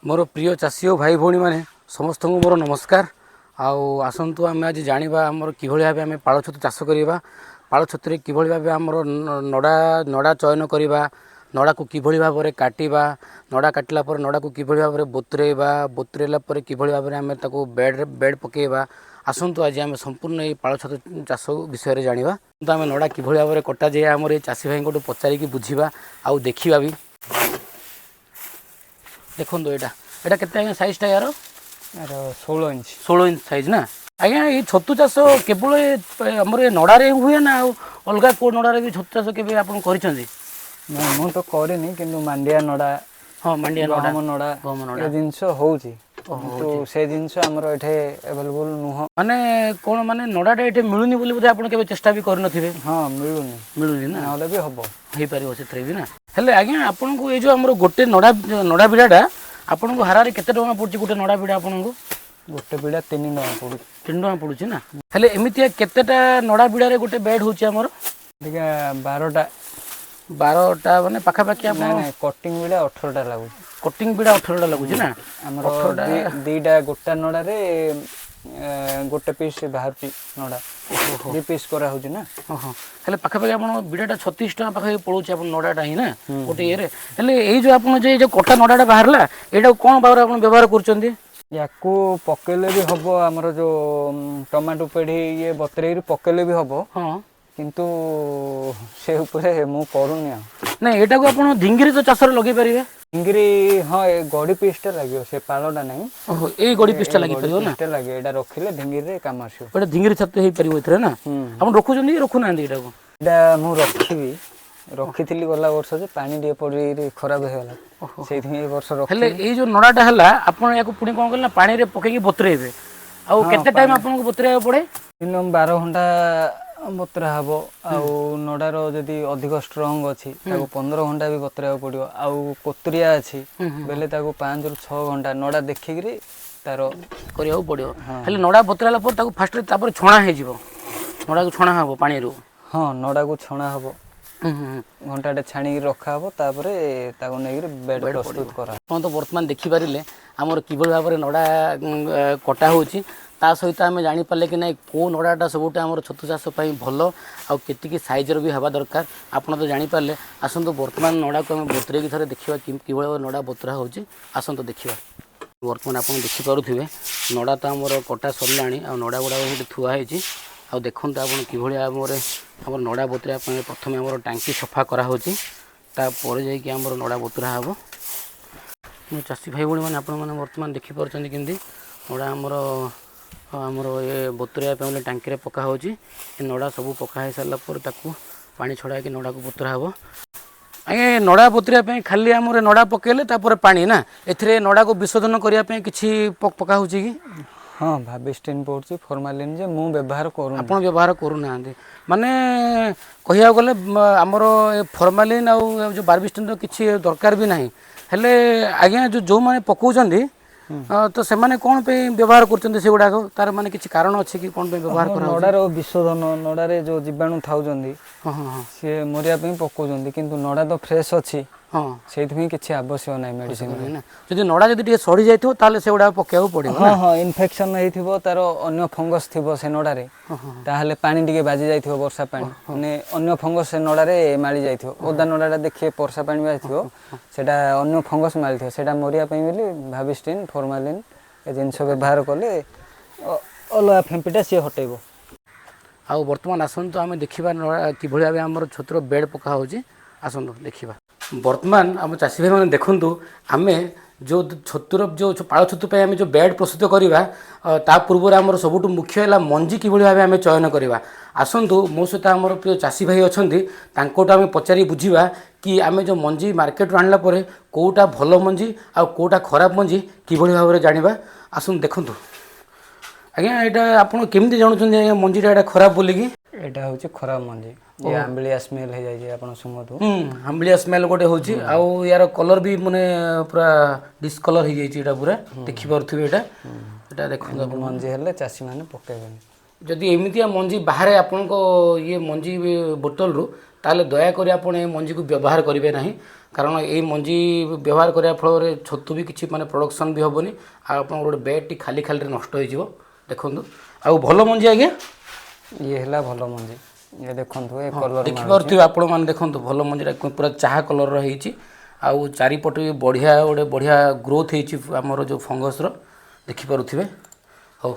मोर प्रिय चाषी और भाई भौणी मैंने समस्त को मोर नमस्कार। आसतु आम आज जाना आमर कि भाव आम पाଳ छतु चाष करवा पाଳ छतु कि भाव आमर नड़ा नड़ा चयन करवा नड़ा को कि भाव में काटा नड़ा काटिला नड़ा को कि भाव में बतुरेवा बतुरेला कि भाव में आम बेड बेड पकईवा आसतु आज आम संपूर्ण ये पाଳ छतु चाष विषय जाना तो आम नड़ा कि भाव में कटा जाए आम ये चाषी भाई को पचारिकी बुझा आउ देखा भी देखो यहाँ के सैज टा यार 16 इंच सैज ना आज्ञा ये छतु चाष केवल आमर ये नड़े हुए ना अलग को नड़े भी छतु चाष के आप मु तो करनी कि मांडिया नड़ा हाँ मांडिया नड़ा गहम नड़ा जिनस होउची तो से जिनस हमर एठे अवेलेबल नुह माने कोन माने नड़ाटा एठे मिलुनी बोली बोधे आपण केबे चेष्टा भी कर नथिबे हां मिलुनी ना नाले भी हबो हे परिबो सेथरे भी ना हेले आज्ञा आपण को ए जो हमर गोटे नड़ा नड़ा बिडाटा आपण को हारारे केते टका पड़ची गोटे नड़ा बिडा आपण को गोटे बिडा 3 टका पड़ू 3 टका पड़ुची ना हेले एमितिया केतेटा नड़ा बिडा रे गोटे बेड होची हमर देखा 12टा माने पाखा पाखी आपण नहीं कटिंग बिडा 18टा लागू कटिंग बिडा 18टा लागुची ना हमर दीटा गोटा नड़ा रे गोटे पीस बाहर नड़ा दी पीस करा होची ना हां हेले पाखा पाखी आपण बिडाटा 36 टका पाखा पड़ुची आपण नड़ाटा ही ना गोटे ये रे हेले ए जो आपण जे जो कटा नड़ाटा बाहरला एटा कोन बावर आपण व्यवहार करचंदी याकू पकेले भी हबो हमर जो टमाटो पेढ़ी ये बतरेई पकेले भी हबो हां किंतु से ऊपर मु करूनी ना एटा को आपण ढिंगिरी तो चाष लगे परिबे ढिंगिरी हां ए गड़ी पीसटा लागियो से पालोटा नहीं ओहो ए गड़ी पीसटा लागि परिबो ना पीसटा लागे एटा रखिले ढिंगिरी रे काम आसियो एटा ढिंगिरी छत हेई परिबो इथरे ना आपण रखु जंदी रखु ना एटा को एटा मु रखिबी रखिथिली गला वर्ष जे पानी दे पड़ी खराब हे गला सेथि ए वर्ष रख हेले ए जो नड़ाटा हला आपण याको पुणी कोन करना पानी रे पकेकी बतरेबे आ केते टाइम आपण को बतरेबा पड़े मिनिमम 12 घंटा बतरा हबो आउ नडार जदि अधिक स्ट्रांग अछि ताको 15 घंटा भी बतरा पड़ियो आउ कोतरिया अछि बेले ताको 5 रु 6 घंटा नडा देखिकरी तारो करियो पड़ियो हेले नडा बतराला पर ताको फास्ट तापर छणा हे जिवो नडा को छणा हबो पानी रु हां नडा को छणा हबो घंटाटे छाणी रखा हबो तापरे ताको नै बेड प्रस्तुत करा कोन तो वर्तमान देखि पारिले हमर किबल भाबरे नडा कटा होची ता सहित आम जापर कि ना कौ नड़ाटा सबुटे आम छतु चाष भल आती सैजर भी हवा दरकार आपड़ तो जापारे आसतु बर्तमान नड़ा को आम बतरे थे देखा कि नड़ा बतरा हो आसतु देखा बर्तमान आप देखिपे नड़ा तो आम कटा सरला आ नड़ा गुड़ा थुआई आ देखते आप कि नड़ा बतरा प्रथम आम टांकी सफा करापर जाम नड़ा बतरा हम चाषी भाई भाई मैंने आपने बर्तमान देखिपुर कि नड़ा आमर ये बतुराइले टांकी पका हो नड़ा सब पका हो सारापर पानी छड़ा कि नड़ा को बतुरा हम आगे नड़ा बतुरा खाली आम नड़ा पकेले पानी ना ए नड़ा को विशोधन करने कि पका हो हाँ भाबिस्टिन पड़ुछि फॉर्मालिन जे मु व्यवहार करू आपण व्यवहार करूना माने कहिया गले आमर फॉर्मालिन आ जो बारबिस्टिन किसी दरकार भी नहीं हेले आज्ञा जो माने पकाउछन्ती तो से माने कौन पे व्यवहार करछन्ती से गुडा तार माने किछि कारण अछि कि कौन पे व्यवहार कर नडार विशोधन नडारे जो जीवाणु थाउछन्ती हां हां से मरिया पे पकाउछन्ती किंतु नडा तो फ्रेश अछि हाँ से किसी आवश्यक ना मेडिसिन ना जब नड़ा जब सड़ी जाइए ताले से गुड़ा पकेबा पड़ो हाँ हाँ इन्फेक्शन होइथिबो तार अन्य फंगस थिबो से नड़ारे ताहले पानी टिके बाजी जाइथिबो वर्षा पानी माने अन्य फंगस से नड़ारे मारी जाइथिबो ओदा नड़ाटा देखिए वर्षा पानी बाजिथिबो सेटा अन्य फंगस मारिथिबो सेटा मरिया पई बोली भाबिस्टिन फॉर्मालिन ए जिंस व्यवहार कले अलगा फेंपिटा से हटेबो आ वर्तमान आसंतु आमे देखिबा कि भलिया बे हमर छत्र बेड पका होची आसंतु देखिबा वर्तमान आम चाषी भाई मैंने देखूँ आम जो छतुर जो पाଳ छतु आम जो बेड प्रस्तुत करवा ता पूर्व आम सबुठ मुख्य है मंजी कि भाव आम चयन करवा आसतु मो सहित आम प्रिय चाषी भाई अच्छा आम पचारि बुझा कि आम जो मंजी मार्केट आणला कौटा भल मंजी आ कौटा खराब मंजी कि भाव में जाना आसतु देखूँ आज्ञा यहाँ आप केमी जानते मंजीटा खराब बोलिकी एटा होची खराब मंजी ये आंबलिया स्मेल हे जाय जे आपण सुमतु आंबलिया स्मेल गोटे होची आ यार कलर भी माने पूरा डिस्कलर हे जाय छी एटा पूरा देखि परथुबे एटा देखो मंजी हेले चासी माने पकेबेन जदि एमितिया मंजी बाहर आपन को ये मंजी बोतल रु ताले दया करी आपण ए मंजी को व्यवहार करिवे नाही କାରଣ ଏଇ ମଞ୍ଜି ବ୍ୟବହାର କରିବା ଫଳରେ ଛତୁ ବି କିଛି ମାନେ ପ୍ରଡକ୍ସନ୍ ବି ହେବନି ଆଉ ଆପଣଙ୍କର ଗୋଟେ ବେଡ୍ଟି ଖାଲି ଖାଲିରେ ନଷ୍ଟ ହେଇଯିବ ଦେଖନ୍ତୁ ଆଉ ଭଲ ମଞ୍ଜି ଆଜ୍ଞା ଇଏ ହେଲା ଭଲ ମଞ୍ଜି ଇଏ ଦେଖନ୍ତୁ ଏ ହଁ କଲର ଦେଖିପାରୁଥିବେ ଆପଣମାନେ ଦେଖନ୍ତୁ ଭଲ ମଞ୍ଜିଟା ପୁରା ଚାହା କଲର୍ର ହେଇଛି ଆଉ ଚାରିପଟେ ବି ବଢ଼ିଆ ଗ୍ରୋଥ୍ ହେଇଛି ଆମର ଯେଉଁ ଫଙ୍ଗସର ଦେଖିପାରୁଥିବେ ହଉ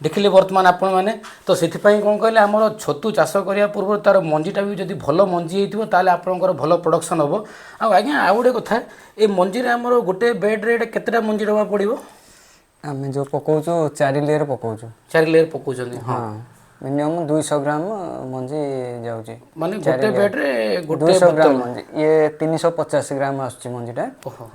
ଦେଖିଲେ ବର୍ତ୍ତମାନ ଆପଣମାନେ ତ ସେଥିପାଇଁ କ'ଣ କହିଲେ ଆମର ଛତୁ ଚାଷ କରିବା ପୂର୍ବରୁ ତା'ର ମଞ୍ଜିଟା ବି ଯଦି ଭଲ ମଞ୍ଜି ହେଇଥିବ ତାହେଲେ ଆପଣଙ୍କର ଭଲ ପ୍ରଡକ୍ସନ୍ ହେବ ଆଉ ଆଜ୍ଞା ଆଉ ଗୋଟେ କଥା ଏ ମଞ୍ଜିରେ ଆମର ଗୋଟେ ବେଡ଼୍ରେ ଏଇଟା କେତେଟା ମଞ୍ଜି ଦେବାକୁ ପଡ଼ିବ ଆମେ ଯେଉଁ ପକାଉଛୁ 4 ଲେୟର ପକାଉଛୁ 4 ଲେୟର ପକାଉଛନ୍ତି ହଁ ମିନିମମ୍ 200 ଗ୍ରାମ ମଞ୍ଜି ଯାଉଛି ମାନେ ଗୋଟେ ବେଡ଼୍ରେ ଗୋଟେ 200 ଗ୍ରାମ ବୋତଲ ମଞ୍ଜି ଇଏ 350 ଗ୍ରାମ ଆସୁଛି ମଞ୍ଜିଟା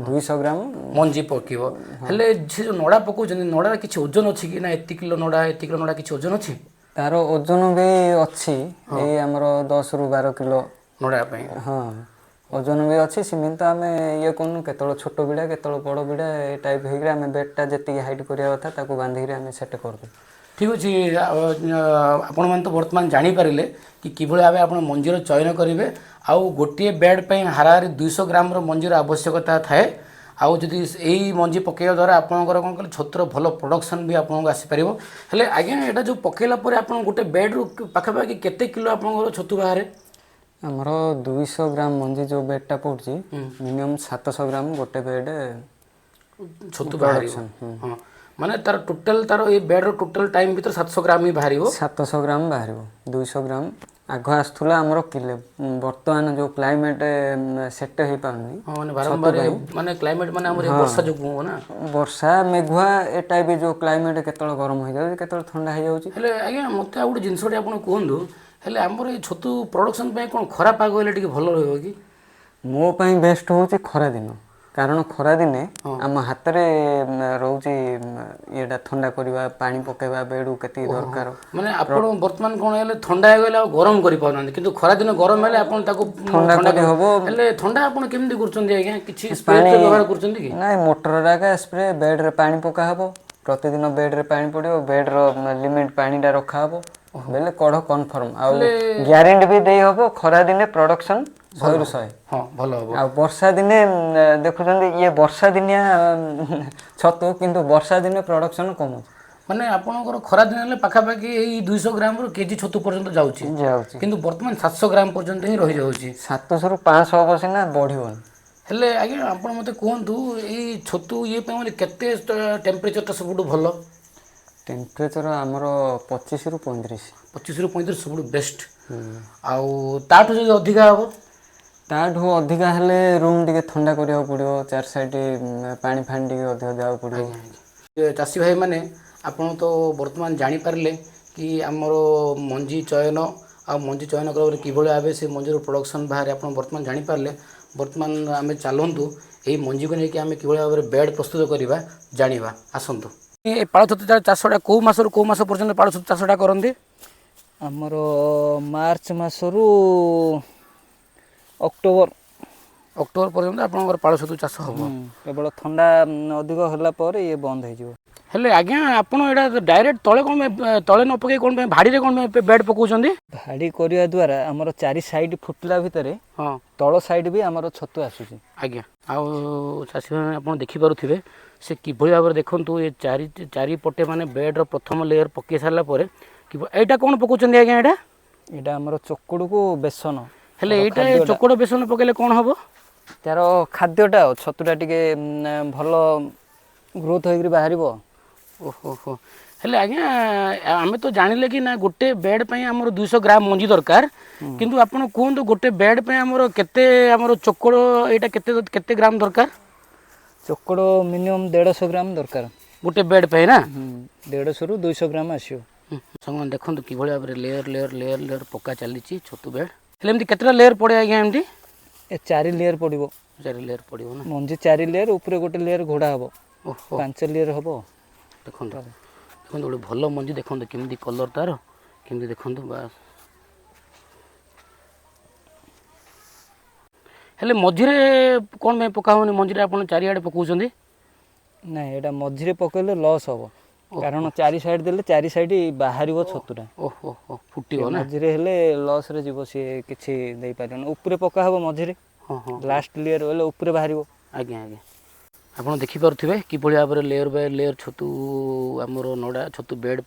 200 ଗ୍ରାମ ମଞ୍ଜି ପକିବ ହେଲେ ସେ ଯେଉଁ ନଡ଼ା ପକାଉଛନ୍ତି ନଡ଼ାର କିଛି ଓଜନ ଅଛି କି ନା ଏତେ କିଲୋ ନଡ଼ା କିଛି ଓଜନ ଅଛି ତାର ଓଜନ ବି ଅଛି ଏଇ ଆମର 10 ରୁ 12 କିଲୋ ନଡ଼ା ପାଇଁ ହଁ ଓଜନ ବି ଅଛି ସେମିତି ତ ଆମେ ଇଏ କରୁନୁ କେତେବେଳେ ଛୋଟ ବିଡ଼ା କେତେବେଳେ ବଡ଼ ବିଡ଼ା ଏ ଟାଇପ୍ ହେଇକିରି ଆମେ ବେଡ଼୍ଟା ଯେତିକି ହାଇଟ୍ କରିବା କଥା ତାକୁ ବାନ୍ଧିକିରି ଆମେ ସେଟ୍ କରିଦେଉ ଠିକ୍ ଅଛି ଆପଣମାନେ ତ ବର୍ତ୍ତମାନ ଜାଣିପାରିଲେ କି କିଭଳି ଭାବେ ଆପଣ ମଞ୍ଜିର ଚୟନ କରିବେ ଆଉ ଗୋଟିଏ ବେଡ଼୍ ପାଇଁ ହାରାହାରି 200 ଗ୍ରାମର ମଞ୍ଜିର ଆବଶ୍ୟକତା ଥାଏ ଆଉ ଯଦି ଏଇ ମଞ୍ଜି ପକାଇବା ଦ୍ୱାରା ଆପଣଙ୍କର କ'ଣ କହିଲେ ଛତୁର ଭଲ ପ୍ରଡକ୍ସନ୍ ବି ଆପଣଙ୍କୁ ଆସିପାରିବ ହେଲେ ଆଜ୍ଞା ଏଇଟା ଯେଉଁ ପକାଇଲା ପରେ ଆପଣ ଗୋଟେ ବେଡ଼୍ରୁ ପାଖାପାଖି କେତେ କିଲୋ ଆପଣଙ୍କର ଛତୁ ବାହାରେ ଆମର 200 ଗ୍ରାମ ମଞ୍ଜି ଯେଉଁ ବେଡ଼୍ଟା ପଡ଼ୁଛି ମିନିମମ୍ 700 ଗ୍ରାମ ଗୋଟେ ବେଡ଼୍ ଛତୁ ବାହାରିବ ହଁ ମାନେ ତାର ଟୋଟାଲ୍ ତାର ଏଇ ବେଡ଼୍ର ଟୋଟାଲ୍ ଟାଇମ୍ ଭିତରେ 700 ଗ୍ରାମ ହିଁ ବାହାରିବ 700 ଗ୍ରାମ ବାହାରିବ 200 ଗ୍ରାମ ଆଗ ଆସୁଥିଲା ଆମର କିଲେ ବର୍ତ୍ତମାନ ଯେଉଁ କ୍ଲାଇମେଟ୍ ସେଟ୍ ହେଇପାରୁନି ହଁ ମାନେ ବାରମ୍ବାର ମାନେ କ୍ଲାଇମେଟ୍ ମାନେ ଆମର ବର୍ଷା ଯୋଗୁଁ ନା ବର୍ଷା ମେଘୁଆ ଏ ଟାଇପ୍ ଯେଉଁ କ୍ଲାଇମେଟ୍ କେତେବେଳେ ଗରମ ହେଇଯାଉଛି କେତେବେଳେ ଥଣ୍ଡା ହେଇଯାଉଛି ହେଲେ ଆଜ୍ଞା ମୋତେ ଆଉ ଗୋଟେ ଜିନିଷଟି ଆପଣ କୁହନ୍ତୁ ହେଲେ ଆମର ଏଇ ଛତୁ ପ୍ରଡକ୍ସନ୍ ପାଇଁ କ'ଣ ଖରା ପାଗ ହେଲେ ଟିକେ ଭଲ ରହିବ କି ମୋ ପାଇଁ ବେଷ୍ଟ ହେଉଛି ଖରାଦିନ କାରଣ ଖରାଦିନେ ଆମ ହାତରେ ରହୁଛି ଇଏଟା ଥଣ୍ଡା କରିବା ପାଣି ପକାଇବା ବେଡ଼କୁ କେତିକି ଦରକାର ମାନେ ଆପଣ ବର୍ତ୍ତମାନ କ'ଣ ହେଲେ ଥଣ୍ଡା ହେଇଗଲେ ଆଉ ଗରମ କରିପାରୁନାହାନ୍ତି କିନ୍ତୁ ଖରାଦିନ ଗରମ ହେଲେ ଆପଣ ତାକୁ ଥଣ୍ଡା କରିହେବ ହେଲେ ଥଣ୍ଡା ଆପଣ କେମିତି କରୁଛନ୍ତି ଆଜ୍ଞା କିଛି ସ୍ପ୍ରେ ପାଣି ବ୍ୟବହାର କରୁଛନ୍ତି କି ନାଇଁ ମୋଟର ଏକା ସ୍ପ୍ରେ ବେଡ଼୍ରେ ପାଣି ପକାହେବ ପ୍ରତିଦିନ ବେଡ଼୍ରେ ପାଣି ପଡ଼ିବ ବେଡ଼୍ର ଲିମିଟ୍ ପାଣିଟା ରଖାହେବ ବେଲେ କଢ଼ କନଫର୍ମ ଆଉ ହେଲେ ଗ୍ୟାରେଣ୍ଟି ବି ଦେଇହେବ ଖରାଦିନେ ପ୍ରଡ଼କ୍ସନ୍ 100ରୁ 100 ହଁ ଭଲ ହେବ ଆଉ ବର୍ଷା ଦିନେ ଦେଖୁଛନ୍ତି ଇଏ ବର୍ଷା ଦିନିଆ ଛତୁ କିନ୍ତୁ ବର୍ଷା ଦିନେ ପ୍ରଡ଼କ୍ସନ୍ କମୁଛି ମାନେ ଆପଣଙ୍କର ଖରାଦିନ ହେଲେ ପାଖାପାଖି ଏଇ 200 ଗ୍ରାମରୁ କେଜି ଛତୁ ପର୍ଯ୍ୟନ୍ତ ଯାଉଛି କିନ୍ତୁ ବର୍ତ୍ତମାନ 700 ଗ୍ରାମ ପର୍ଯ୍ୟନ୍ତ ହିଁ ରହିଯାଉଛି 700ରୁ 500 ହବ ସିନା ବଢ଼ିବନି ହେଲେ ଆଜ୍ଞା ଆପଣ ମୋତେ କୁହନ୍ତୁ ଏଇ ଛତୁ ଇଏ ପାଇଁ ମାନେ କେତେ ଟେମ୍ପରେଚରଟା ସବୁଠୁ ଭଲ ଟେମ୍ପରେଚର ଆମର 25ରୁ 35 25ରୁ 35 ସବୁଠୁ ବେଷ୍ଟ ଆଉ ତାଠୁ ଯଦି ଅଧିକା ହେବ ତାଠୁ ଅଧିକା ହେଲେ ରୁମ୍ ଟିକେ ଥଣ୍ଡା କରିବାକୁ ପଡ଼ିବ 4 ସାଇଡ଼ ପାଣି ଫାଣି ଟିକେ ଅଧିକ ଦେବାକୁ ପଡ଼ିବ ଆଜ୍ଞା ଆଜ୍ଞା ଚାଷୀ ଭାଇମାନେ ଆପଣ ତ ବର୍ତ୍ତମାନ ଜାଣିପାରିଲେ କି ଆମର ମଞ୍ଜି ଚୟନ ଆଉ ମଞ୍ଜି ଚୟନ କରିବା କିଭଳି ଭାବେ ସେ ମଞ୍ଜିର ପ୍ରଡ଼କ୍ସନ୍ ବାହାରେ ଆପଣ ବର୍ତ୍ତମାନ ଜାଣିପାରିଲେ ବର୍ତ୍ତମାନ ଆମେ ଚାଲନ୍ତୁ ଏହି ମଞ୍ଜିକୁ ନେଇକି ଆମେ କିଭଳି ଭାବରେ ବେଡ଼୍ ପ୍ରସ୍ତୁତ କରିବା ଜାଣିବା ଆସନ୍ତୁ ଏ ପାଳ ଛତୁ ଚାଷଟା କେଉଁ ମାସରୁ କେଉଁ ମାସ ପର୍ଯ୍ୟନ୍ତ ପାଳ ଛତୁ ଚାଷଟା କରନ୍ତି ଆମର ମାର୍ଚ୍ଚ ମାସରୁ ଅକ୍ଟୋବର ପର୍ଯ୍ୟନ୍ତ ଆପଣଙ୍କର ପାଳ ଛତୁ ଚାଷ ହେବ କେବଳ ଥଣ୍ଡା ଅଧିକ ହେଲା ପରେ ଇଏ ବନ୍ଦ ହେଇଯିବ ହେଲେ ଆଜ୍ଞା ଆପଣ ଏଇଟା ଡାଇରେକ୍ଟ ତଳେ କ'ଣ ତଳେ ନ ପକାଇ କ'ଣ ପାଇଁ ଭାଡ଼ିରେ କ'ଣ ପାଇଁ ବେଡ଼୍ ପକାଉଛନ୍ତି ଭାଡ଼ି କରିବା ଦ୍ୱାରା ଆମର 4 ସାଇଡ଼୍ ଫୁଟିଲା ଭିତରେ ହଁ ତଳ ସାଇଡ଼୍ ବି ଆମର ଛତୁ ଆସୁଛି ଆଜ୍ଞା ଆଉ ଚାଷୀ ଭାଇ ଆପଣ ଦେଖିପାରୁଥିବେ ସେ କିଭଳି ଭାବରେ ଦେଖନ୍ତୁ ଏ ଚାରିପଟେ ମାନେ ବେଡ଼୍ର ପ୍ରଥମ ଲେୟର୍ ପକାଇ ସାରିଲା ପରେ ଏଇଟା କ'ଣ ପକାଉଛନ୍ତି ଆଜ୍ଞା ଏଇଟା ଆମର ଚକୁଡ଼କୁ ବେସନ ହେଲେ ଏଇଟା ଚୋକଡ଼ ବେସନ ପକାଇଲେ କ'ଣ ହେବ ତାର ଖାଦ୍ୟଟା ଆଉ ଛତୁଟା ଟିକେ ଭଲ ଗ୍ରୋଥ୍ ହେଇକରି ବାହାରିବ ଓହୋ ହେଲେ ଆଜ୍ଞା ଆମେ ତ ଜାଣିଲେ କି ନା ଗୋଟେ ବେଡ଼୍ ପାଇଁ ଆମର 200 ଗ୍ରାମ ମଞ୍ଜି ଦରକାର କିନ୍ତୁ ଆପଣ କୁହନ୍ତୁ ଗୋଟେ ବେଡ଼୍ ପାଇଁ ଆମର କେତେ ଆମର ଚୋକଡ଼ ଏଇଟା କେତେ ଗ୍ରାମ ଦରକାର ଚୋକଡ଼ ମିନିମମ୍ 150 ଗ୍ରାମ ଦରକାର ଗୋଟେ ବେଡ଼୍ ପାଇଁ ନା 150ରୁ 200 ଗ୍ରାମ ଆସିବ ସାଙ୍ଗମାନେ ଦେଖନ୍ତୁ କିଭଳି ଭାବରେ ଲେୟର ପକା ଚାଲିଛି ଛତୁ ବେଡ଼୍ ହେଲେ ଏମିତି କେତେଟା ଲେୟର ପଡ଼େ ଆଜ୍ଞା ଏମିତି 4 ଲେୟର ପଡ଼ିବ 4 ଲେୟର ପଡ଼ିବ ନା ମଞ୍ଜି 4 ଲେୟର ଉପରେ ଗୋଟେ ଲେୟର ଘୋଡ଼ା ହେବ ଓହୋ 5 ଲେୟର ହେବ ଦେଖନ୍ତୁ ଗୋଟେ ଭଲ ମଞ୍ଜି ଦେଖନ୍ତୁ କେମିତି କଲର୍ ତାର କେମିତି ଦେଖନ୍ତୁ ବାସ୍ ହେଲେ ମଝିରେ କ'ଣ ପାଇଁ ପକା ହେଉନି ମଞ୍ଜିରେ ଆପଣ ଚାରିଆଡ଼େ ପକାଉଛନ୍ତି ନାଇଁ ଏଇଟା ମଝିରେ ପକାଇଲେ ଲସ୍ ହେବ କାରଣ 4 ସାଇଡ଼୍ ଦେଲେ 4 ସାଇଡ଼୍ ବାହାରିବ ଛତୁଟା ଫୁଟିବ ନା ମଝିରେ ହେଲେ ଲସ୍ରେ ଯିବ ସିଏ କିଛି ଦେଇପାରିବନି ଉପରେ ପକା ହେବ ମଝିରେ ହଁ ହଁ ଲାଷ୍ଟ ଲେୟର ବୋଲେ ଉପରେ ବାହାରିବ। ଆଜ୍ଞା ଆଜ୍ଞା ଆପଣ ଦେଖିପାରୁଥିବେ କିଭଳି ଭାବରେ ଲେୟର ବାଇ ଲେୟର ଛତୁ ଆମର ନଡ଼ା ଛତୁ ବେଡ଼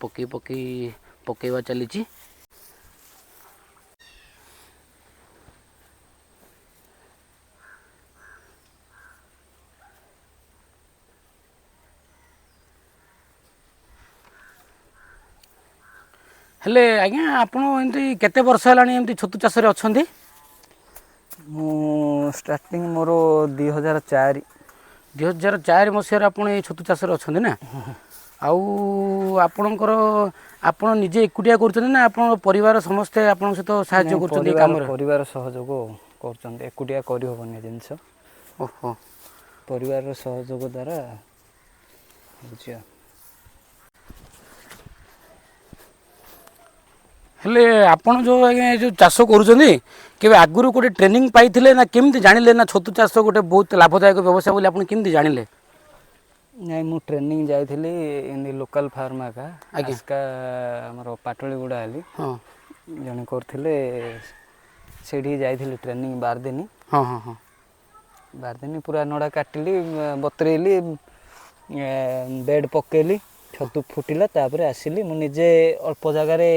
ପକେଇବା ଚାଲିଛି। ହେଲେ ଆଜ୍ଞା ଆପଣ ଏମିତି କେତେ ବର୍ଷ ହେଲାଣି ଏମିତି ଛତୁ ଚାଷରେ ଅଛନ୍ତି? ମୁଁ ଷ୍ଟାର୍ଟିଂ ମୋର 2004। 2004 ମସିହାରେ ଆପଣ ଏଇ ଛତୁ ଚାଷରେ ଅଛନ୍ତି ନା? ଆଉ ଆପଣ ନିଜେ ଏକୁଟିଆ କରୁଛନ୍ତି ନା ଆପଣଙ୍କ ପରିବାର ସମସ୍ତେ ଆପଣଙ୍କ ସହିତ ସାହାଯ୍ୟ ନାଇଁ କରୁଛନ୍ତି ଏ କାମରେ? ପରିବାର ସହଯୋଗ କରୁଛନ୍ତି, ଏକୁଟିଆ କରିହେବନି ଜିନିଷ। ଓହୋ ପରିବାରର ସହଯୋଗ ଦ୍ୱାରା ହେଉଛି ଆଉ। ହେଲେ ଆପଣ ଯେଉଁ ଆଜ୍ଞା ଯେଉଁ ଚାଷ କରୁଛନ୍ତି କେବେ ଆଗରୁ ଗୋଟେ ଟ୍ରେନିଂ ପାଇଥିଲେ ନା କେମିତି ଜାଣିଲେ ନା ଛତୁ ଚାଷ ଗୋଟେ ବହୁତ ଲାଭଦାୟକ ବ୍ୟବସାୟ ବୋଲି ଆପଣ କେମିତି ଜାଣିଲେ? ନାଇଁ ମୁଁ ଟ୍ରେନିଂ ଯାଇଥିଲି ଏମିତି ଲୋକାଲ୍ ଫାର୍ମ ଏକା ଆଜ୍ଞା ଆସ୍କା ଆମର ପାଟଳିଗୁଡ଼ା ହେଲି ହଁ ଜଣେ କରୁଥିଲେ, ସେଇଠିକି ଯାଇଥିଲି ଟ୍ରେନିଂ 12 ଦିନ। ହଁ ହଁ ହଁ 12 ଦିନ ପୁରା ନଡ଼ା କାଟିଲି, ବତୁରେଇଲି, ବେଡ଼ ପକେଇଲି, ଛତୁ ଫୁଟିଲା, ତାପରେ ଆସିଲି। ମୁଁ ନିଜେ ଅଳ୍ପ ଜାଗାରେ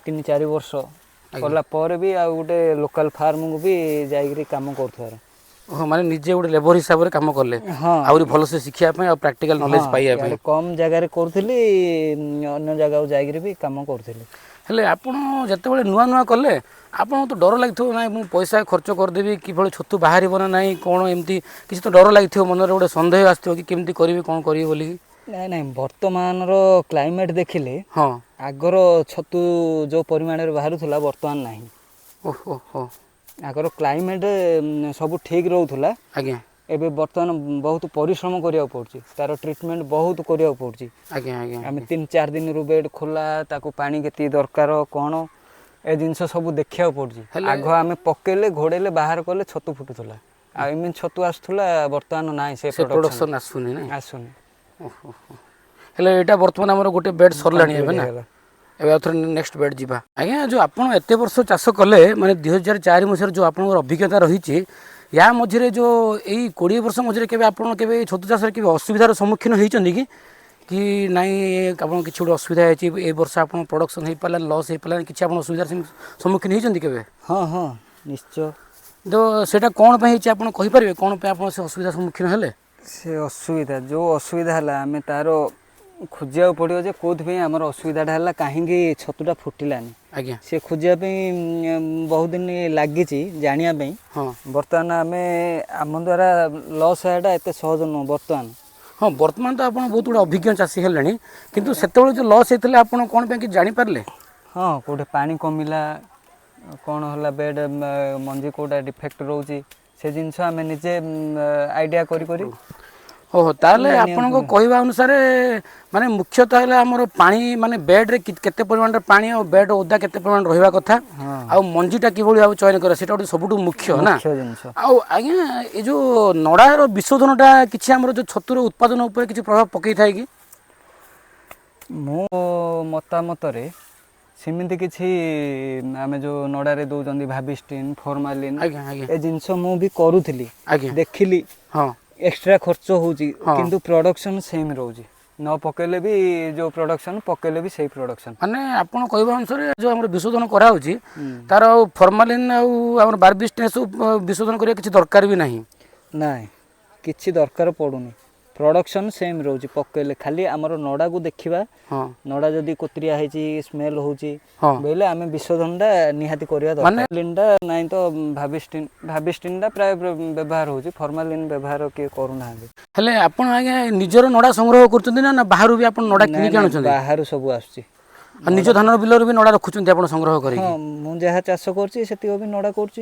3-4 ବର୍ଷ ଆଜ୍ଞା କଲା ପରେ ବି ଆଉ ଗୋଟେ ଲୋକାଲ୍ ଫାର୍ମକୁ ବି ଯାଇକରି କାମ କରୁଥିବାର। ଓହୋ ମାନେ ନିଜେ ଗୋଟେ ଲେବର ହିସାବରେ କାମ କଲେ ହଁ ଆହୁରି ଭଲସେ ଶିଖିବା ପାଇଁ ଆଉ ପ୍ରାକ୍ଟିକାଲ ହଁ ନଲେଜ ପାଇବା ପାଇଁ। ଇଆଡ଼େ କମ୍ ଜାଗାରେ କରୁଥିଲି, ଅନ୍ୟ ଜାଗାକୁ ଯାଇକରି ବି କାମ କରୁଥିଲି। ହେଲେ ଆପଣ ଯେତେବେଳେ ନୂଆ ନୂଆ କଲେ ଆପଣଙ୍କୁ ତ ଡର ଲାଗିଥିବ, ନାହିଁ ମୁଁ ପଇସା ଖର୍ଚ୍ଚ କରିଦେବି କିଭଳି ଛତୁ ବାହାରିବ ନା ନାହିଁ କ'ଣ, ଏମିତି କିଛି ତ ଡର ଲାଗିଥିବ, ମନରେ ଗୋଟେ ସନ୍ଦେହ ଆସିଥିବ କି କେମିତି କରିବି କ'ଣ କରିବି ବୋଲିକି? ନାଇଁ ବର୍ତ୍ତମାନର କ୍ଲାଇମେଟ୍ ଦେଖିଲେ ହଁ ଆଗର ଛତୁ ଯେଉଁ ପରିମାଣରେ ବାହାରୁଥିଲା ବର୍ତ୍ତମାନ ନାହିଁ। ଓହୋ ହୋ ଆଗର କ୍ଲାଇମେଟ୍ ସବୁ ଠିକ୍ ରହୁଥିଲା। ଆଜ୍ଞା ଏବେ ବର୍ତ୍ତମାନ ବହୁତ ପରିଶ୍ରମ କରିବାକୁ ପଡ଼ୁଛି, ତା'ର ଟ୍ରିଟମେଣ୍ଟ ବହୁତ କରିବାକୁ ପଡ଼ୁଛି। ଆଜ୍ଞା ଆଜ୍ଞା ଆମେ ଆଜ୍ଞା 3-4 ଦିନରୁ ବେଡ଼ ଖୋଲା, ତାକୁ ପାଣି କେତିକି ଦରକାର କ'ଣ, ଏ ଜିନିଷ ସବୁ ଦେଖିବାକୁ ପଡ଼ୁଛି। ହେଲେ ଆଗ ଆମେ ପକେଇଲେ ଘୋଡ଼େଇଲେ ବାହାର କଲେ ଛତୁ ଫୁଟୁଥିଲା, ଆଉ ଏମିତି ଛତୁ ଆସୁଥିଲା। ବର୍ତ୍ତମାନ ନାହିଁ ସେ ପ୍ରଡକ୍ସନ୍ ଆସୁନି ନାଇଁ? ଆସୁନି। ଓହୋ ହେଲେ ଏଇଟା ବର୍ତ୍ତମାନ ଆମର ଗୋଟେ ବେଡ୍ ସରିଲାଣି ଏବେ କମ୍ପ୍ଲିଟ୍ ନା? ହେଇଗଲା। ଏବେ ଆଉ ଥରେ ନେକ୍ସଟ ବେଡ୍ ଯିବା। ଆଜ୍ଞା ଯେଉଁ ଆପଣ ଏତେ ବର୍ଷ ଚାଷ କଲେ, ମାନେ 2004 ମସିହାରେ ଯେଉଁ ଆପଣଙ୍କର ଅଭିଜ୍ଞତା ରହିଛି, ୟା ମଝିରେ ଯେଉଁ ଏଇ 20 ବର୍ଷ ମଝିରେ କେବେ ଆପଣ କେବେ ଛତୁ ଚାଷରେ କେବେ ଅସୁବିଧାର ସମ୍ମୁଖୀନ ହେଇଛନ୍ତି କି ନାଇଁ ଆପଣ କିଛି ଗୋଟେ ଅସୁବିଧା ହେଇଛି, ଏ ବର୍ଷ ଆପଣ ପ୍ରଡ଼କ୍ସନ୍ ହେଇପାରିଲାନି, ଲସ୍ ହେଇପାରିଲାନି, କିଛି ଆପଣ ଅସୁବିଧାର ସମ୍ମୁଖୀନ ହେଇଛନ୍ତି କେବେ? ହଁ ହଁ ନିଶ୍ଚୟ। ତ ସେଇଟା କ'ଣ ପାଇଁ ହେଇଛି ଆପଣ କହିପାରିବେ, କ'ଣ ପାଇଁ ଆପଣ ସେ ଅସୁବିଧାର ସମ୍ମୁଖୀନ ହେଲେ? ସେ ଯେଉଁ ଅସୁବିଧା ହେଲା, ଆମେ ତା'ର ଖୋଜିବାକୁ ପଡ଼ିବ ଯେ କେଉଁଥିପାଇଁ ଆମର ଅସୁବିଧାଟା ହେଲା, କାହିଁକି ଛତୁଟା ଫୁଟିଲାନି। ଆଜ୍ଞା ସେ ଖୋଜିବା ପାଇଁ ବହୁତ ଦିନ ଲାଗିଛି ଜାଣିବା ପାଇଁ। ହଁ ବର୍ତ୍ତମାନ ଆମ ଦ୍ୱାରା ଲସ୍ ହେବାଟା ଏତେ ସହଜ ନୁହଁ ବର୍ତ୍ତମାନ। ହଁ ବର୍ତ୍ତମାନ ତ ଆପଣ ବହୁତ ଗୁଡ଼ିଏ ଅଭିଜ୍ଞ ଚାଷୀ ହେଲେଣି, କିନ୍ତୁ ସେତେବେଳେ ଯେଉଁ ଲସ୍ ହେଇଥିଲା ଆପଣ କ'ଣ ପାଇଁ କିଛି ଜାଣିପାରିଲେ? ହଁ କେଉଁଠି ପାଣି କମିଲା, କ'ଣ ହେଲା, ବେଡ଼ ମଞ୍ଜି କେଉଁଟା ଡିଫେକ୍ଟ ରହୁଛି, ସେ ଜିନିଷ ଆମେ ନିଜେ ଆଇଡ଼ିଆ କରି ଓହୋ ତାହେଲେ ଜାଣିବାକୁ ଆପଣଙ୍କ ପଡ଼ିବ। କହିବା ଅନୁସାରେ ମାନେ ମୁଖ୍ୟତଃ ହେଲା ଆମର ପାଣି, ମାନେ ବେଡ଼୍ରେ କେତେ ପରିମାଣରେ ପାଣି ଆଉ ବେଡ଼୍ ଓଦା କେତେ ପରିମାଣ ରହିବା କଥା, ହଁ ଆଉ ମଞ୍ଜିଟା କିଭଳି ଭାବେ ଚୟନ କରିବା ସେଇଟା ଗୋଟେ ସବୁଠୁ ମୁଖ୍ୟ ନା। ମୁଖ୍ୟ ଜିନିଷ। ଆଉ ଆଜ୍ଞା ଏ ଯେଉଁ ନଡ଼ାର ବିଶୋଧନଟା କିଛି ଆମର ଯେଉଁ ଛତୁର ଉତ୍ପାଦନ ଉପରେ କିଛି ପ୍ରଭାବ ପକାଇଥାଏ କି? ମୋ ମତାମତରେ ସେମିତି କିଛି, ଆମେ ଯେଉଁ ନଡ଼ାରେ ଦେଉଛନ୍ତି ଭାବିଷ୍ଟିନ୍, ଫର୍ମାଲିନ୍, ଆଜ୍ଞା ଆଜ୍ଞା ଏ ଜିନିଷ ମୁଁ ବି କରୁଥିଲି, ଆଜ୍ଞା ଦେଖିଲି। ହଁ ଏକ୍ସଟ୍ରା ଖର୍ଚ୍ଚ ହେଉଛି ହଁ କିନ୍ତୁ ପ୍ରଡ଼କ୍ସନ୍ ସେମ୍ ରହୁଛି। ନ ପକେଇଲେ ବି ଯେଉଁ ପ୍ରଡ଼କ୍ସନ୍, ପକେଇଲେ ବି ସେଇ ପ୍ରଡ଼କ୍ସନ୍। ମାନେ ଆପଣ କହିବା ଅନୁସାରେ ଯେଉଁ ଆମର ବିଶୋଧନ କରାହେଉଛି, ହୁଁ ତାର ଆଉ ଫର୍ମାଲିନ୍ ଆଉ ଆମର ବାର୍ବିଷ୍ଟିନ୍ ଏସବୁ ବିଶୋଧନ କରିବା କିଛି ଦରକାର ବି ନାହିଁ। ନାଇଁ କିଛି ଦରକାର ପଡ଼ୁନି, ପ୍ରଡ଼କ୍ସନ୍ ସେମ୍ ରହୁଛି ପକେଇଲେ। ଖାଲି ଆମର ନଡ଼ାକୁ ଦେଖିବା, ହଁ ନଡ଼ା ଯଦି କୋତରିଆ ହେଇଛି, ସ୍ମେଲ୍ ହେଉଛି ହଁ ବୋଇଲେ ଆମେ ବିଶୋଧନଟା ନିହାତି କରିବା ମାନେ ଦରକାର। ଫର୍ମାଲିନ୍ଟା ନାହିଁ ତ ଭାବିଷ୍ଟିନ୍ଟା ପ୍ରାୟ ବ୍ୟବହାର ହେଉଛି, ଫର୍ମାଲିନ୍ ବ୍ୟବହାର କିଏ କରୁନାହାନ୍ତି। ହେଲେ ଆପଣ ଆଜ୍ଞା ନିଜର ନଡ଼ା ସଂଗ୍ରହ କରୁଛନ୍ତି ନା ବାହାରୁ ବି ଆପଣ ନଡ଼ା ନାଇଁ କିଣିକି ନାଇଁ ଆଣୁଛନ୍ତି? ବାହାରୁ ସବୁ ଆସୁଛି ଆଉ ନିଜ ନଡ଼ା। ଧାନ ବିଲରୁ ବି ନଡ଼ା ରଖୁଛନ୍ତି ଆପଣ ସଂଗ୍ରହ ହଁ କରିକି? ମୁଁ ଯାହା ଚାଷ କରୁଛି ସେତିକ ବି ନଡ଼ା କରୁଛି।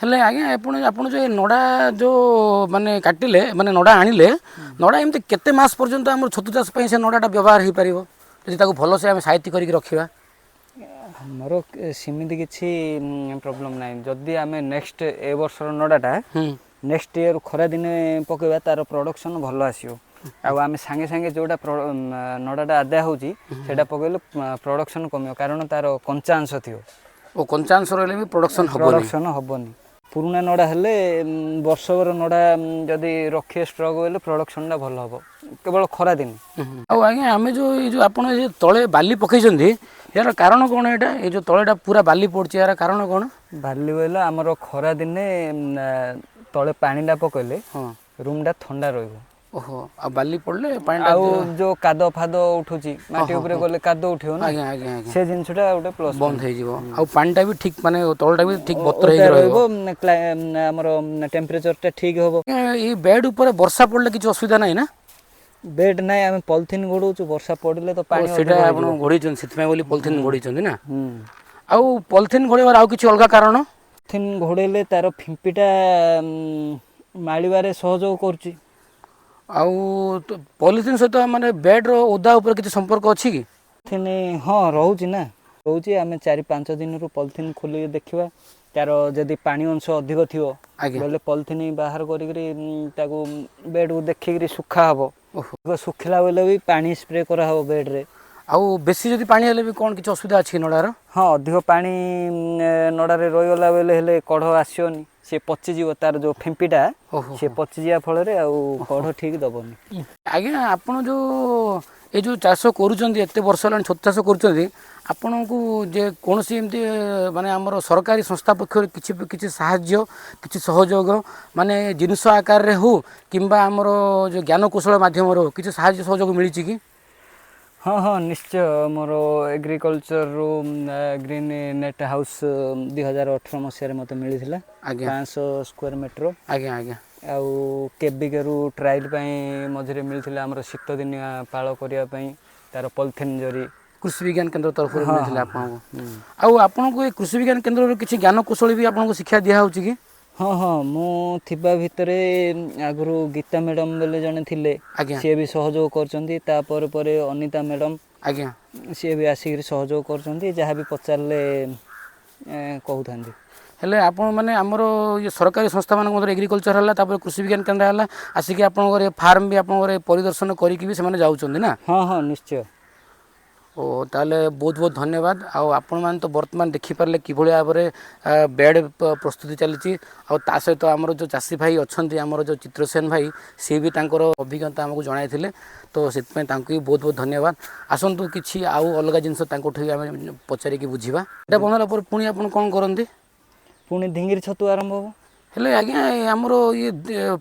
ହେଲେ ଆଜ୍ଞା ଆପଣ ଯେଉଁ ଏ ନଡ଼ା ଯେଉଁ ମାନେ କାଟିଲେ, ମାନେ ନଡ଼ା ଆଣିଲେ, ନଡ଼ା ଏମିତି କେତେ ମାସ ପର୍ଯ୍ୟନ୍ତ ଆମର ଛତୁ ଚାଷ ପାଇଁ ସେ ନଡ଼ାଟା ବ୍ୟବହାର ହେଇପାରିବ, ଯଦି ତାକୁ ଭଲସେ ଆମେ ସାଇତି କରିକି ରଖିବା? ଆମର ସେମିତି କିଛି ପ୍ରୋବ୍ଲେମ୍ ନାହିଁ। ଯଦି ଆମେ ନେକ୍ସଟ ଏ ବର୍ଷର ନଡ଼ାଟା ହୁଁ ନେକ୍ସଟ ଇୟର୍ ଖରାଦିନେ ପକାଇବା, ତା'ର ପ୍ରଡ଼କ୍ସନ୍ ଭଲ ଆସିବ। ଆଉ ଆମେ ସାଙ୍ଗେ ସାଙ୍ଗେ ଯେଉଁଟା ନଡ଼ାଟା ଆଦାୟ ହେଉଛି ସେଇଟା ପକାଇଲେ ପ୍ରଡ଼କ୍ସନ୍ କମିବ, କାରଣ ତା'ର କଞ୍ଚା ଅଂଶ ଥିବ। ଓ କଞ୍ଚା ଅଂଶ ରହିଲେ ବି ପ୍ରଡ଼କ୍ସନ୍ ହେବନି। ପ୍ରଡ଼କ୍ସନ୍ ହେବନି, ପୁରୁଣା ନଡ଼ା ହେଲେ ବର୍ଷକର ନଡ଼ା ଯଦି ରଖିବେ ଷ୍ଟ୍ରକ୍ ବୋଇଲେ ପ୍ରଡକ୍ସନଟା ଭଲ ହେବ କେବଳ ଖରା ଦିନ। ଆଉ ଆଜ୍ଞା ଆମେ ଯେଉଁ ଏଇ ଯେଉଁ ଆପଣ ଏ ତଳେ ବାଲି ପକାଇଛନ୍ତି ଏହାର କାରଣ କ'ଣ ଏଇଟା ଏଇ ଯେଉଁ ତଳେଟା ପୁରା ବାଲି ପଡ଼ୁଛି ଏହାର କାରଣ କ'ଣ? ବାଲି ବୋଇଲେ ଆମର ଖରା ଦିନେ ତଳେ ପାଣିଟା ପକେଇଲେ ହଁ ରୁମ୍ଟା ଥଣ୍ଡା ରହିବ। ଓହୋ ଆଉ ବାଲି ପଡ଼ିଲେ ପାଣିଟା ଆଉ ଯେଉଁ କାଦ ଫାଦ ଉଠୁଛି ମାଟି ଉପରେ ଗଲେ କାଦ ଉଠିବ ନା, ଆଜ୍ଞା ଆଜ୍ଞା ଆଜ୍ଞା ସେ ଜିନିଷଟା ଗୋଟେ ପ୍ଲସ୍ ବନ୍ଦ ହେଇଯିବ ଆଉ ପାଣିଟା ବି ଠିକ୍ ମାନେ ତଳଟା ବି ଠିକ୍ ବତର ହେଇକି ରହିବ। ଆମର ଟେମ୍ପରେଚରଟା ଠିକ୍ ହେବ। ଏଇ ବେଡ୍ ଉପରେ ବର୍ଷା ପଡ଼ିଲେ କିଛି ଅସୁବିଧା ନାହିଁ ନା? ବେଡ୍ ନାହିଁ, ଆମେ ପଲିଥିନ୍ ଘୋଡ଼ଉଛୁ, ବର୍ଷା ପଡ଼ିଲେ ତ ପାଣି ସେଇଟା ଅଧିକ ଆପଣ ହେଇଯିବ। ଘୋଡ଼େଇଛନ୍ତି ସେଥିପାଇଁ ବୋଲି ପଲିଥିନ୍ ଘୋଡ଼େଇଛନ୍ତି ନା? ହୁଁ। ଆଉ ପଲିଥିନ୍ ଘୋଡ଼େଇବାର ଆଉ କିଛି ଅଲଗା କାରଣ? ପଲିଥିନ୍ ଘୋଡ଼େଇଲେ ତାର ଫିମ୍ପିଟା ମାଳିବାରେ ସହଯୋଗ କରୁଛି। ଆଉ ପଲିଥିନ୍ ସହିତ ମାନେ ବେଡ୍ର ଓଦା ଉପରେ କିଛି ସମ୍ପର୍କ ଅଛି କି? ପଲିଥିନ୍ ହଁ ରହୁଛି ନା, ରହୁଛି। ଆମେ 4-5 ଦିନରୁ ପଲିଥିନ୍ ଖୋଲିକି ଦେଖିବା, ତାର ଯଦି ପାଣି ଅଂଶ ଅଧିକ ଥିବ ଆଜ୍ଞା ବୋଇଲେ ପଲିଥିନ୍ ବାହାର କରିକିରି ତାକୁ ବେଡ୍କୁ ଦେଖିକିରି ଶୁଖା ହେବ। ଓହୋ ଶୁଖିଲା ବୋଇଲେ ବି ପାଣି ସ୍ପ୍ରେ କରାହେବ ବେଡ୍ରେ। ଆଉ ବେଶୀ ଯଦି ପାଣି ହେଲେ ବି କ'ଣ କିଛି ଅସୁବିଧା ଅଛି କି ନଡ଼ାର? ହଁ ଅଧିକ ପାଣି ନଡ଼ାରେ ରହିଗଲା ବେଲେ ହେଲେ କଢ଼ ଆସିବନି, ସେ ପଚିଯିବ, ତାର ଯେଉଁ ଫିମ୍ପିଟା ଓହୋ ସେ ପଚିଯିବା ଫଳରେ ଆଉ କଢ଼ ଠିକ୍ ଦେବନି। ଆଜ୍ଞା ଆପଣ ଯେଉଁ ଏଇ ଯେଉଁ ଚାଷ କରୁଛନ୍ତି ଏତେ ବର୍ଷ ହେଲାଣି ଛତୁ ଚାଷ କରୁଛନ୍ତି, ଆପଣଙ୍କୁ ଯେ କୌଣସି ଏମିତି ମାନେ ଆମର ସରକାରୀ ସଂସ୍ଥା ପକ୍ଷରୁ କିଛି ସାହାଯ୍ୟ କିଛି ସହଯୋଗ ମାନେ ଜିନିଷ ଆକାରରେ ହେଉ କିମ୍ବା ଆମର ଯେଉଁ ଜ୍ଞାନକୌଶଳ ମାଧ୍ୟମରେ ହେଉ କିଛି ସାହାଯ୍ୟ ସହଯୋଗ ମିଳିଛି କି? ହଁ ହଁ ନିଶ୍ଚୟ। ମୋର ଏଗ୍ରିକଲଚରରୁ ଗ୍ରୀନ୍ ନେଟ୍ ହାଉସ୍ 2018 ମସିହାରେ ମୋତେ ମିଳିଥିଲା ଆଜ୍ଞା 500 ସ୍କୋୟାର ମିଟର। ଆଜ୍ଞା ଆଜ୍ଞା ଆଉ କେବିକେରୁ ଟ୍ରାଏଲ୍ ପାଇଁ ମଝିରେ ମିଳିଥିଲା ଆମର ଶୀତ ଦିନିଆ ପାଳ କରିବା ପାଇଁ, ତାର ପଲିଥିନ୍ ଜରି। କୃଷି ବିଜ୍ଞାନ କେନ୍ଦ୍ର ତରଫରୁ ହଁ ମିଳିଥିଲା ହଁ ହଁ। ଆପଣଙ୍କୁ। ଆଉ ଆପଣଙ୍କୁ ଏ କୃଷି ବିଜ୍ଞାନ କେନ୍ଦ୍ରରୁ କିଛି ଜ୍ଞାନକୌଶଳ ବି ଆପଣଙ୍କୁ ଶିକ୍ଷା ଦିଆହେଉଛି କି? ହଁ ହଁ ମୁଁ ଥିବା ଭିତରେ ଆଗରୁ ଗୀତା ମ୍ୟାଡ଼ାମ୍ ବୋଲି ଜଣେ ଥିଲେ, ଆଜ୍ଞା ସିଏ ବି ସହଯୋଗ କରୁଛନ୍ତି। ତାପରେ ପରେ ଅନିତା ମ୍ୟାଡ଼ାମ୍ ଆଜ୍ଞା ସିଏ ବି ଆସିକିରି ସହଯୋଗ କରୁଛନ୍ତି, ଯାହା ବି ପଚାରିଲେ କହୁଥାନ୍ତି। ହେଲେ ଆପଣ ମାନେ ଆମର ଇଏ ସରକାରୀ ସଂସ୍ଥାମାନଙ୍କ ମଧ୍ୟରେ ଏଗ୍ରିକଲଚର ହେଲା, ତାପରେ କୃଷି ବିଜ୍ଞାନ କେନ୍ଦ୍ର ହେଲା, ଆସିକି ଆପଣଙ୍କର ଫାର୍ମ ବି ଆପଣଙ୍କର ପରିଦର୍ଶନ କରିକି ବି ସେମାନେ ଯାଉଛନ୍ତି ନା? ହଁ ହଁ ନିଶ୍ଚୟ। ଓ ତାହେଲେ ବହୁତ ବହୁତ ଧନ୍ୟବାଦ। ଆଉ ଆପଣମାନେ ତ ବର୍ତ୍ତମାନ ଦେଖିପାରିଲେ କିଭଳି ଭାବରେ ବେଡ଼୍ ପ୍ରସ୍ତୁତି ଚାଲିଛି। ଆଉ ତା ସହିତ ଆମର ଯେଉଁ ଚାଷୀ ଭାଇ ଅଛନ୍ତି, ଆମର ଯେଉଁ ଚିତ୍ରସେନ ଭାଇ, ସିଏ ବି ତାଙ୍କର ଅଭିଜ୍ଞତା ଆମକୁ ଜଣାଇଥିଲେ। ତ ସେଥିପାଇଁ ତାଙ୍କୁ ବି ବହୁତ ବହୁତ ଧନ୍ୟବାଦ। ଆସନ୍ତୁ କିଛି ଆଉ ଅଲଗା ଜିନିଷ ତାଙ୍କଠୁ ଆମେ ପଚାରିକି ବୁଝିବା। ଏଇଟା ବନେଇଲା ପରେ ପୁଣି ଆପଣ କ'ଣ କରନ୍ତି? ପୁଣି ଢିଙ୍ଗିରି ଛତୁ ଆରମ୍ଭ ହେବ। ହେଲେ ଆଜ୍ଞା ଆମର ଇଏ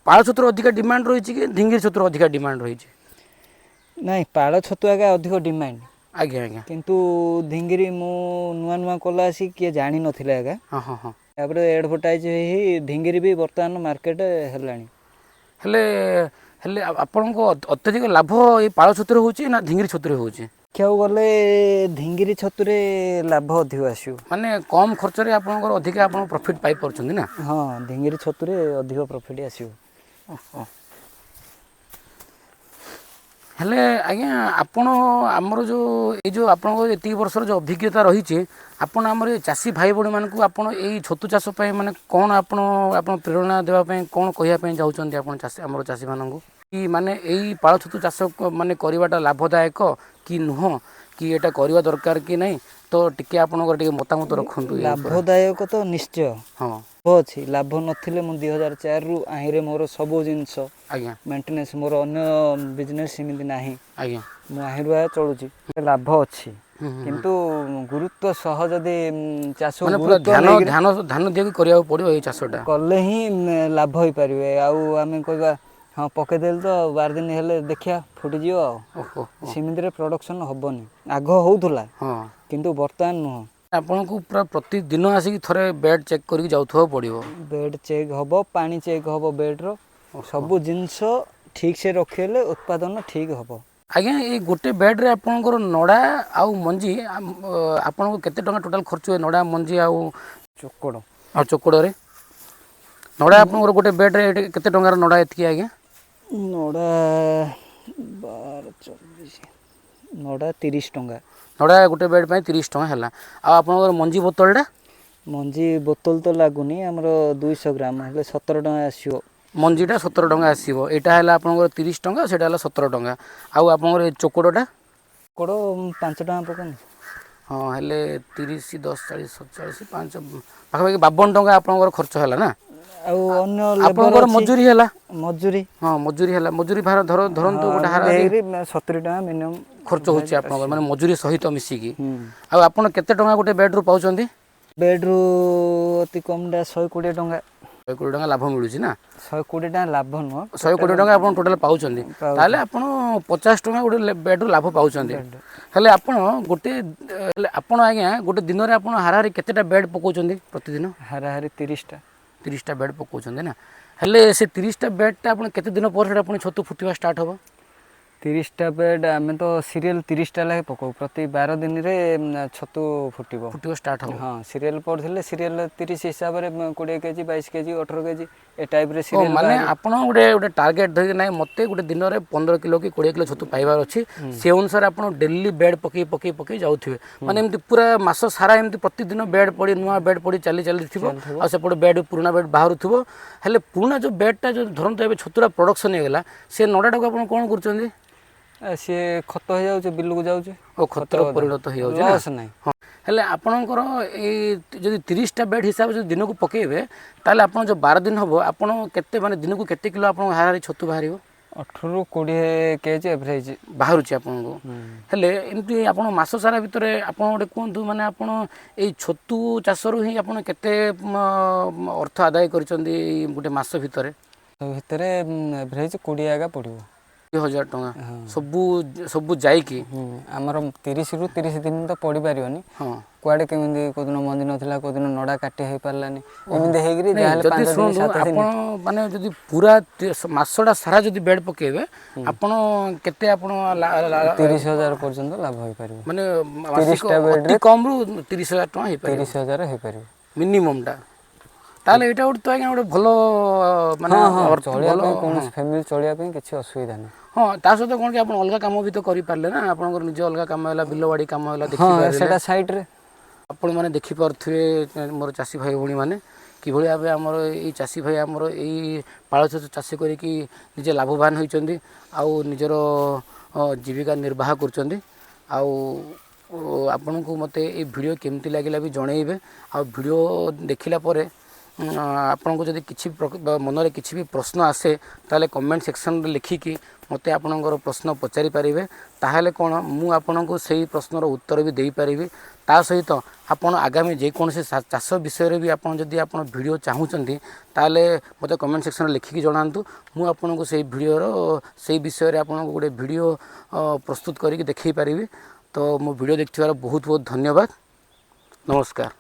ପାଳ ଛତୁର ଅଧିକା ଡିମାଣ୍ଡ ରହିଛି କି ଢିଙ୍ଗିରି ଛତୁର ଅଧିକା ଡିମାଣ୍ଡ ରହିଛି? ନାଇଁ ପାଳ ଛତୁ ଆଜ୍ଞା ଅଧିକ ଡିମାଣ୍ଡ। ଆଜ୍ଞା ଆଜ୍ଞା କିନ୍ତୁ ଢିଙ୍ଗିରି ମୁଁ ନୂଆ କଲା ଆସି କିଏ ଜାଣିନଥିଲେ ଆଜ୍ଞା। ହଁ ହଁ ହଁ। ତାପରେ ଏଡ଼ଭର୍ଟାଇଜ୍ ହେଇ ଢିଙ୍ଗିରି ବି ବର୍ତ୍ତମାନ ମାର୍କେଟ ହେଲାଣି। ହେଲେ ହେଲେ ଆପଣଙ୍କ ଅତ୍ୟଧିକ ଲାଭ ଏଇ ପାଳ ଛତୁରେ ହେଉଛି ନା ଢିଙ୍ଗିରି ଛତୁରେ ହେଉଛି? ଦେଖିବାକୁ ଗଲେ ଢିଙ୍ଗିରି ଛତୁରେ ଲାଭ ଅଧିକ ଆସିବ। ମାନେ କମ୍ ଖର୍ଚ୍ଚରେ ଆପଣଙ୍କର ଅଧିକା ଆପଣ ପ୍ରଫିଟ୍ ପାଇପାରୁଛନ୍ତି ନା? ହଁ ଢିଙ୍ଗିରି ଛତୁରେ ଅଧିକ ପ୍ରଫିଟ୍ ଆସିବ। ଓହୋ। ହେଲେ ଆଜ୍ଞା ଆପଣ ଆମର ଯେଉଁ ଏଇ ଯେଉଁ ଆପଣଙ୍କ ଏତିକି ବର୍ଷର ଯେଉଁ ଅଭିଜ୍ଞତା ରହିଛି, ଆପଣ ଆମର ଏ ଚାଷୀ ଭାଇ ଭଉଣୀମାନଙ୍କୁ ଆପଣ ଏଇ ଛତୁ ଚାଷ ପାଇଁ ମାନେ କ'ଣ ଆପଣ ପ୍ରେରଣା ଦେବା ପାଇଁ କ'ଣ କହିବା ପାଇଁ ଚାହୁଁଛନ୍ତି ଆପଣ ଆମର ଚାଷୀମାନଙ୍କୁ? କି ମାନେ ଏଇ ପାଳ ଛତୁ ଚାଷ ମାନେ କରିବାଟା ଲାଭଦାୟକ କି ନୁହଁ, କି ଏଇଟା କରିବା ଦରକାର କି ନାହିଁ, ତ ଟିକେ ଆପଣଙ୍କର ଟିକେ ମତାମତ ରଖନ୍ତୁ ଏ ଉପରେ। ଲାଭଦାୟକ ତ ନିଶ୍ଚୟ ହଁ ଅଛି। ଲାଭ ନଥିଲେ ମୁଁ 2004ରୁ ଆହିଁରେ ମୋର ସବୁ ଜିନିଷ ଆଜ୍ଞା ମେଣ୍ଟେନାନ୍ସ, ମୋର ଅନ୍ୟ ବିଜନେସ୍ ସେମିତି ନାହିଁ। ଆଜ୍ଞା ମୁଁ ଆହିଁରୁ ଚଳୁଛି, ଲାଭ ଅଛି। କିନ୍ତୁ ଗୁରୁତ୍ୱ ସହ ଯଦି ଚାଷକୁ ମାନେ ପୁରା ଗୁରୁତ୍ୱ ନେଇକରି ଧ୍ୟାନ ଦେଇକି କରିବାକୁ ପଡ଼ିବ ଏଇ ଚାଷଟା। କଲେ ହିଁ ଲାଭ ହେଇପାରିବେ। ଆଉ ଆମେ କହିବା ହଁ ପକେଇଦେଲି ତ 12 ଦିନ ହେଲେ ଦେଖିବା ଫୁଟିଯିବ ଆଉ, ଓହୋ ସେମିତିରେ ପ୍ରଡ଼କ୍ସନ୍ ହେବନି। ଆଗ ହେଉଥିଲା ହଁ କିନ୍ତୁ ବର୍ତ୍ତମାନ ନୁହଁ। ଆପଣଙ୍କୁ ପୁରା ପ୍ରତିଦିନ ଆସିକି ଥରେ ବେଡ଼୍ ଚେକ୍ କରିକି ଯାଉଥିବାକୁ ପଡ଼ିବ। ବେଡ଼୍ ଚେକ୍ ହେବ, ପାଣି ଚେକ୍ ହେବ, ବେଡ଼୍ର ଓହୋ ସବୁ ଜିନିଷ ଠିକ୍ ସେ ରଖିଲେ ଉତ୍ପାଦନ ଠିକ୍ ହେବ। ଆଜ୍ଞା ଏଇ ଗୋଟେ ବେଡ଼୍ରେ ଆପଣଙ୍କର ନଡ଼ା ଆଉ ମଞ୍ଜି ଆପଣଙ୍କୁ କେତେ ଟଙ୍କା ଟୋଟାଲ୍ ଖର୍ଚ୍ଚ ହୁଏ? ନଡ଼ା ମଞ୍ଜି ଆଉ ଚୋକଡ଼ ଚୋକଡ଼ରେ ନଡ଼ା ଆପଣଙ୍କର ଗୋଟେ ବେଡ଼୍ରେ ଏଠି କେତେ ଟଙ୍କାର ନଡ଼ା ଏତିକି ଆଜ୍ଞା? ନଡ଼ା 12-24 ନଡ଼ା 30 ଟଙ୍କା। ନଡ଼ା ଗୋଟେ ବେଡ଼୍ ପାଇଁ 30 ଟଙ୍କା ହେଲା। ଆଉ ଆପଣଙ୍କର ମଞ୍ଜି ବୋତଲଟା? ମଞ୍ଜି ବୋତଲ ତ ଲାଗୁନି, ଆମର 200 ଗ୍ରାମ ହେଲେ 17 ଟଙ୍କା ଆସିବ। ମଞ୍ଜିଟା 17 ଟଙ୍କା ଆସିବ। ଏଇଟା ହେଲା ଆପଣଙ୍କର 30 ଟଙ୍କା, ସେଇଟା ହେଲା 17 ଟଙ୍କା। ଆଉ ଆପଣଙ୍କର ଏ ଚୋକଡ଼ଟା? ଚୋକଡ଼ 5 ଟଙ୍କା ପକାନ୍ତୁ। ହଁ ହେଲେ 30, 10, 40, 47, 5 ପାଖାପାଖି 52 ଟଙ୍କା ଆପଣଙ୍କର ଖର୍ଚ୍ଚ ହେଲା ନା? ଆଉ ଅନ୍ୟ ଆପଣଙ୍କର ମଜୁରୀ ହେଲା ମଜୁରୀ ହଁ ମଜୁରୀ ହେଲା ମଜୁରୀ ଭାର ଧରନ୍ତୁ ଗୋଟେ ହାରା 70 ଟଙ୍କା ମିନିମମ୍ ଖର୍ଚ୍ଚ ହେଉଛି ଆପଣଙ୍କର ମାନେ ମଜୁରୀ ସହିତ ମିଶିକି ଆଉ ଆପଣ କେତେ ଟଙ୍କା ଗୋଟେ ବେଡ୍ରୁ ପାଉଛନ୍ତି ବେଡ୍ରୁ ଅତି କମ୍ଟା 120 ଟଙ୍କା 120 ଟଙ୍କା ଲାଭ ମିଳୁଛି ନା 120 ଟଙ୍କା ଲାଭ ନୁହଁ 120 ଟଙ୍କା ଆପଣ ଟୋଟାଲ ପାଉଛନ୍ତି ତାହେଲେ ଆପଣ 50 ଟଙ୍କା ଗୋଟେ ବେଡ୍ରୁ ଲାଭ ପାଉଛନ୍ତି ହେଲେ ଆପଣ ଗୋଟେ ହେଲେ ଆପଣ ଆଜ୍ଞା ଗୋଟେ ଦିନରେ ଆପଣ ହାରାହାରି କେତେଟା ବେଡ୍ ପକାଉଛନ୍ତି ପ୍ରତିଦିନ ହାରାହାରି 30ଟା 30ଟା ବେଡ୍ ପକାଉଛନ୍ତି ନା ହେଲେ ସେ 30ଟା ବେଡ୍ଟା ଆପଣ କେତେ ଦିନ ପରେ ସେଟା ପୁଣି ଛତୁ ଫୁଟିବା ଷ୍ଟାର୍ଟ ହେବ 30ଟା ବେଡ୍ ଆମେ ତ ସିରିଏଲ୍ 30ଟା ଲେଖେ ପକାଉ ପ୍ରତି 12 ଦିନରେ ଛତୁ ଫୁଟିବ ଷ୍ଟାର୍ଟ ହେବ ହଁ ସିରିଏଲ୍ ପଡ଼ିଥିଲେ ସିରିଏଲ୍ 30 ହିସାବରେ 20 କେଜି 22 କେଜି 18 କେଜି ଏ ଟାଇପ୍ରେ ଓ ସିରିଏଲ୍ ମାନେ ଆପଣ ଗୋଟେ ଟାର୍ଗେଟ୍ ଧରିକି ନାହିଁ ମୋତେ ଗୋଟେ ଦିନରେ 15 କିଲୋ କି 20 କିଲୋ ଛତୁ ପାଇବାର ଅଛି ସେ ଅନୁସାରେ ଆପଣ ଡେଲି ବେଡ୍ ପକେଇ ଯାଉଥିବେ ମାନେ ଏମିତି ପୁରା ମାସ ସାରା ଏମିତି ପ୍ରତିଦିନ ବେଡ୍ ପଡ଼ି ନୂଆ ବେଡ୍ ପଡ଼ି ଚାଲିଥିବ ଆଉ ସେପଟେ ବେଡ୍ ପୁରୁଣା ବେଡ୍ ବାହାରୁଥିବ ହେଲେ ପୁରୁଣା ଯେଉଁ ବେଡ୍ଟା ଯେଉଁ ଧରନ୍ତୁ ଏବେ ଛତୁଟା ପ୍ରଡକ୍ସନ୍ ହେଇଗଲା ସେ ନଡ଼ାଟାକୁ ଆପଣ କ'ଣ କରୁଛନ୍ତି ସିଏ ଖତ ହେଇଯାଉଛି ବିଲକୁ ଯାଉଛି ଓ ଖତର ପରିଣତ ହେଇଯାଉଛି ନା ଲସ୍ ନାହିଁ ହଁ ହେଲେ ଆପଣଙ୍କର ଏଇ ଯଦି 30ଟା ବେଡ୍ ହିସାବରେ ଯଦି ଦିନକୁ ପକାଇବେ ତାହେଲେ ଆପଣ ଯେଉଁ 12 ଦିନ ହେବ ଆପଣ କେତେ ମାନେ ଦିନକୁ କେତେ କିଲୋ ଆପଣଙ୍କ ହାରାହାରି ଛତୁ ବାହାରିବ 18ରୁ 20 କେଜି ଏଭରେଜ୍ ବାହାରୁଛି ଆପଣଙ୍କୁ ହେଲେ ଏମିତି ଆପଣ ମାସ ସାରା ଭିତରେ ଆପଣ ଗୋଟେ କୁହନ୍ତୁ ମାନେ ଆପଣ ଏଇ ଛତୁ ଚାଷରୁ ହିଁ ଆପଣ କେତେ ଅର୍ଥ ଆଦାୟ କରିଛନ୍ତି ଏଇ ଗୋଟେ ମାସ ଭିତରେ ଭିତରେ ଏଭରେଜ୍ 20 ଆଗା ପଡ଼ିବ 20,000 ଟଙ୍କା ସବୁ ଯାଇକି ଆମର 30ରୁ 30 ଦିନ ତ ପଡ଼ିପାରିବନି ହଁ କୁଆଡ଼େ କେମିତି କେଉଁଦିନ ମଞ୍ଜି ନଥିଲା କେଉଁଦିନ ନଡ଼ା କାଟି ହେଇପାରିଲାନି ଏମିତି ହେଇକିରି ନାଇଁ ଯାହେଲେ ଯଦି 5 ଦିନ ଶୁଣନ୍ତୁ 7 ଦିନ ଆପଣ ମାନେ ଯଦି ପୁରା ମାସଟା ସାରା ଯଦି ବେଡ୍ ପକାଇବେ ଆପଣ କେତେ ଆପଣ 30,000 ପର୍ଯ୍ୟନ୍ତ ଲାଭ ହେଇପାରିବ ମାନେ ମାସିକ 30ଟା ଅତି ବେଡ୍ରେ କମ୍ରୁ 30,000 ଟଙ୍କା ହେଇପାରିବ 30,000 ହେଇପାରିବ ମିନିମମ୍ଟା ତାହେଲେ ଏଇଟା ଗୋଟେ ତ ଆଜ୍ଞା ଗୋଟେ ଭଲ ମାନେ ଚଳିବା ଭଲ ପାଇଁ ହଁ କୌଣସି ଫ୍ୟାମିଲି ଚଳିବା ପାଇଁ କିଛି ଅସୁବିଧା ନାହିଁ ହଁ ତା ସହିତ କ'ଣ କି ଆପଣ ଅଲଗା କାମ ବି ତ କରିପାରିଲେ ନା ଆପଣଙ୍କର ନିଜ ଅଲଗା କାମ ହେଲା ବିଲବାଡ଼ି କାମ ହେଲା ହଁ ଦେଖିପାରିଲେ ସେଇଟା ସାଇଡ଼୍ରେ ଆପଣମାନେ ଦେଖିପାରୁଥିବେ ମୋର ଚାଷୀ ଭାଇ ଭଉଣୀମାନେ କିଭଳି ଭାବେ ଆମର ଏଇ ଚାଷୀ ଭାଇ ଆମର ଏଇ ପାଳ ଛତୁ ଚାଷ କରିକି ନିଜେ ଲାଭବାନ ହୋଇଛନ୍ତି ଆଉ ନିଜର ଜୀବିକା ନିର୍ବାହ କରୁଛନ୍ତି ଆଉ ଆପଣଙ୍କୁ ମୋତେ ଏଇ ଭିଡ଼ିଓ କେମିତି ଲାଗିଲା ବି ଜଣେଇବେ ଆଉ ଭିଡ଼ିଓ ଦେଖିଲା ପରେ ଆପଣଙ୍କୁ ଯଦି କିଛି ମନରେ କିଛି ବି ପ୍ରଶ୍ନ ଆସେ ତାହେଲେ କମେଣ୍ଟ ସେକ୍ସନରେ ଲେଖିକି ମୋତେ ଆପଣଙ୍କର ପ୍ରଶ୍ନ ପଚାରି ପାରିବେ ତାହେଲେ କ'ଣ ମୁଁ ଆପଣଙ୍କୁ ସେଇ ପ୍ରଶ୍ନର ଉତ୍ତର ବି ଦେଇପାରିବି ତା ସହିତ ଆପଣ ଆଗାମୀ ଯେକୌଣସି ଚାଷ ବିଷୟରେ ବି ଆପଣ ଯଦି ଆପଣ ଭିଡ଼ିଓ ଚାହୁଁଛନ୍ତି ତାହେଲେ ମୋତେ କମେଣ୍ଟ ସେକ୍ସନରେ ଲେଖିକି ଜଣାନ୍ତୁ ମୁଁ ଆପଣଙ୍କୁ ସେଇ ଭିଡ଼ିଓର ସେଇ ବିଷୟରେ ଆପଣଙ୍କୁ ଗୋଟେ ଭିଡ଼ିଓ ପ୍ରସ୍ତୁତ କରିକି ଦେଖାଇ ପାରିବି ତ ମୋ ଭିଡ଼ିଓ ଦେଖିଥିବାର ବହୁତ ବହୁତ ଧନ୍ୟବାଦ ନମସ୍କାର।